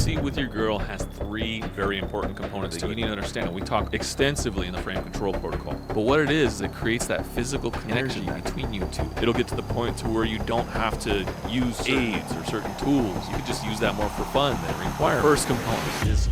Intimacy with your girl has three very important components that you need to understand. We talk extensively in the frame control protocol. But what it is, it creates that physical connection between you two. It'll get to the point to where you don't have to use aids or certain tools. You can just use that more for fun than require. First component is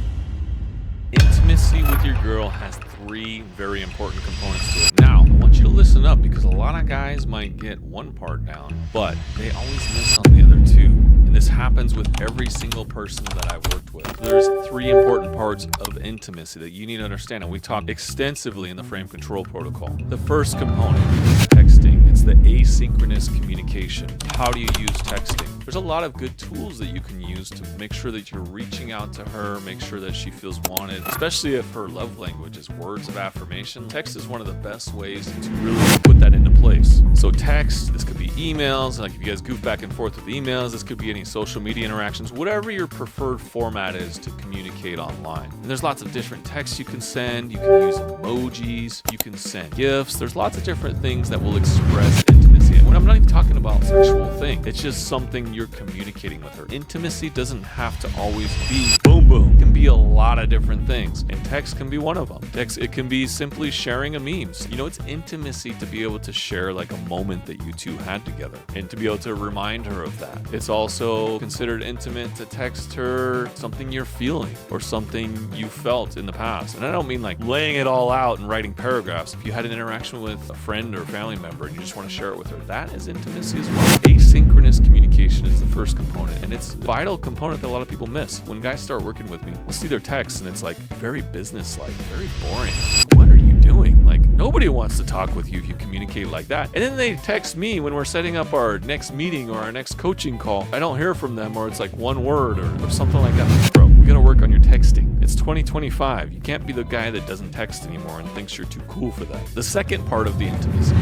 intimacy with your girl has three very important components to it. Now, I want you to listen up because a lot of guys might get one part down, but they always miss on the other two. And this happens with every single person that I've worked with. There's three important parts of intimacy that you need to understand, and we talk extensively in the frame control protocol. The first component is texting. It's the asynchronous communication. How do you use texting? There's a lot of good tools that you can use to make sure that you're reaching out to her, make sure that she feels wanted, especially if her love language is words of affirmation. Text is one of the best ways to really put that into place. So text, this could be emails, like if you guys goof back and forth with emails, this could be any social media interactions, whatever your preferred format is to communicate online. And there's lots of different texts you can send, you can use emojis, you can send GIFs, there's lots of different things that will express intimacy. And I'm not even talking about sexual thing, it's just something you're communicating with her. Intimacy doesn't have to always be boom boom. It can be a lot of different things, and text can be one of them. Text, it can be simply sharing a meme. You know, it's intimacy to be able to share like a moment that you two had together and to be able to remind her of that. It's also considered intimate to text her something you're feeling or something you felt in the past. And I don't mean like laying it all out and writing paragraphs. If you had an interaction with a friend or family member and you just want to share it with her, that is intimacy as well. Asynchronous communication is the first component, and it's a vital component that a lot of people miss. When guys start working with me, we'll see their texts and it's like very business-like, very boring. What are you doing? Like, nobody wants to talk with you if you communicate like that. And then they text me when we're setting up our next meeting or our next coaching call. I don't hear from them, or it's like one word or something like that. Bro, we gotta work on your texting. It's 2025. You can't be the guy that doesn't text anymore and thinks you're too cool for that. The second part of the intimacy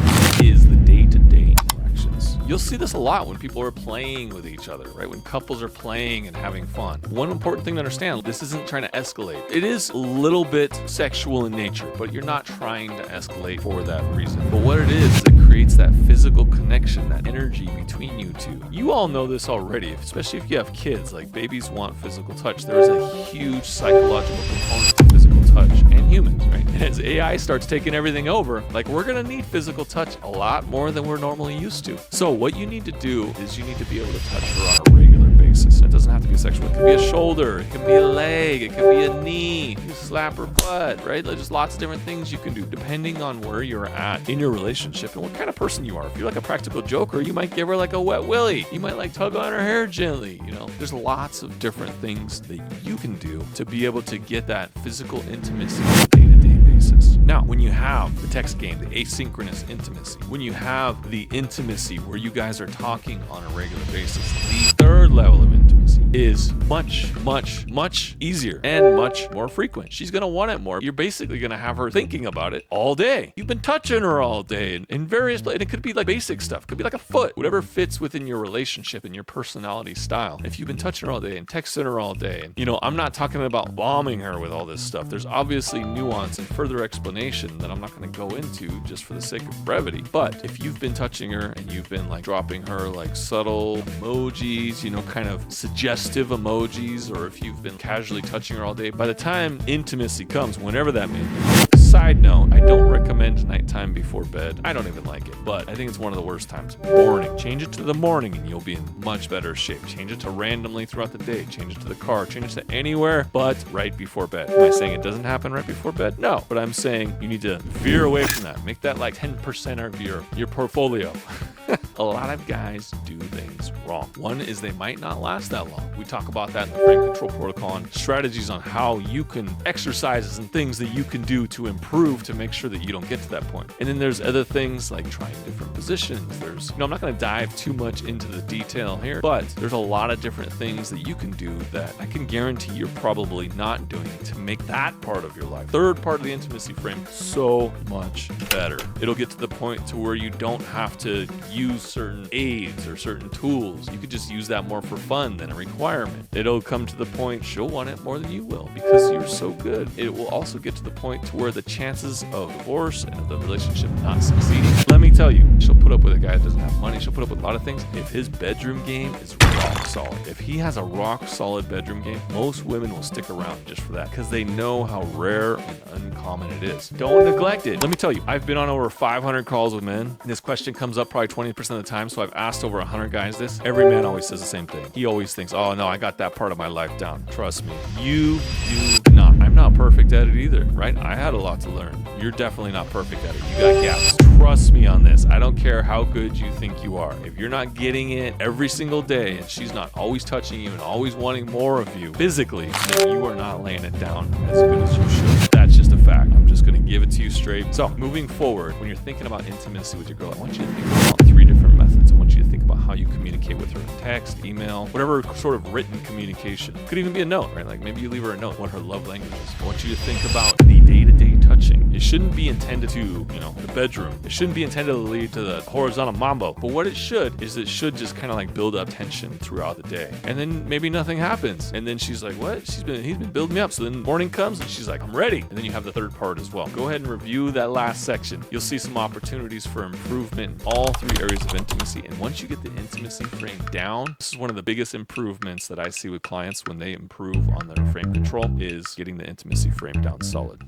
is the day-to-day interactions. You'll see this a lot when people are playing with each other, right? When couples are playing and having fun. One important thing to understand, this isn't trying to escalate. It is a little bit sexual in nature, but you're not trying to escalate for that reason. But what it is, it creates that physical connection, that energy between you two. You all know this already, especially if you have kids. Like, babies want physical touch. There's a huge psychological component to physical touch and humans, right? And as AI starts taking everything over, like, we're gonna need physical touch a lot more than we're normally used to. So what you need to do is you need to be able to touch her on a regular basis. It doesn't have to be sexual. It could be a shoulder, it can be a leg, it can be a knee, you slap her butt, right? There's lots of different things you can do depending on where you're at in your relationship and what kind of person you are. If you're like a practical joker, you might give her like a wet willy. You might like tug on her hair gently, you know? There's lots of different things that you can do to be able to get that physical intimacy on a day-to-day basis. Now, when you have the text game, the asynchronous intimacy, when you have the intimacy where you guys are talking on a regular basis, the third level of intimacy is much easier and much more frequent. She's gonna want it more. You're basically gonna have her thinking about it all day. You've been touching her all day in various places. It could be like basic stuff. It could be like a foot, whatever fits within your relationship and your personality style. If you've been touching her all day and texting her all day, and, you know, I'm not talking about bombing her with all this stuff. There's obviously nuance and further explanation that I'm not gonna go into just for the sake of brevity. But if you've been touching her and you've been like dropping her like subtle emojis, you know, kind of suggestive emojis, or if you've been casually touching her all day, by the time intimacy comes, whenever that may be. Side note, I don't recommend nighttime before bed. I don't even like it, but I think it's one of the worst times. Morning. Change it to the morning and you'll be in much better shape. Change it to randomly throughout the day. Change it to the car. Change it to anywhere but right before bed. Am I saying it doesn't happen right before bed? No, but I'm saying you need to veer away from that. Make that like 10% of your portfolio. A lot of guys do things wrong. One is they might not last that long. We talk about that in the frame control protocol and strategies on how you can exercises and things that you can do to improve to make sure that you don't get to that point. And then there's other things like trying different positions. There's, you know, I'm not going to dive too much into the detail here, but there's a lot of different things that you can do that I can guarantee you're probably not doing to make that part of your life, third part of the intimacy frame, so much better. It'll get to the point to where you don't have to use certain aids or certain tools. You could just use that more for fun than a requirement. It'll come to the point she'll want it more than you will because you're so good. It will also get to the point to where the chances of divorce and of the relationship not succeeding let me tell you, she'll put up with a guy that doesn't have money. She'll put up with a lot of things if his bedroom game is rock solid. If he has a rock solid bedroom game, most women will stick around just for that because they know how rare and uncommon it is. Don't neglect it. Let me tell you, I've been on over 500 calls with men. This question comes up probably 20% of the time, so I've asked over 100 guys this. Every man always says the same thing. He always thinks, oh no, I got that part of my life down. Trust me, you do not. I'm not perfect at it either, right? I had a lot to learn. You're definitely not perfect at it. You got gaps. Trust me on this. I don't care how good you think you are. If you're not getting it every single day and she's not always touching you and always wanting more of you physically, then you are not laying it down as good as you should. That's just a fact. I'm just going to give it to you straight. So moving forward, when you're thinking about intimacy with your girl, I want you to think about 3 different methods. I want you to think about how you communicate with her in text, email, whatever sort of written communication. Could even be a note, right? Like maybe you leave her a note, what her love language is. I want you to think about the day-to-day touching. It shouldn't be intended to, the bedroom. It shouldn't be intended to lead to the horizontal mambo. But what it should is it should just kind of like build up tension throughout the day. And then maybe nothing happens. And then she's like, what? He's been building me up. So then morning comes and she's like, I'm ready. And then you have the third part as well. Go ahead and review that last section. You'll see some opportunities for improvement in all 3 areas of intimacy. And once you get the intimacy frame down, this is one of the biggest improvements that I see with clients when they improve on their frame control is getting the intimacy frame down solid.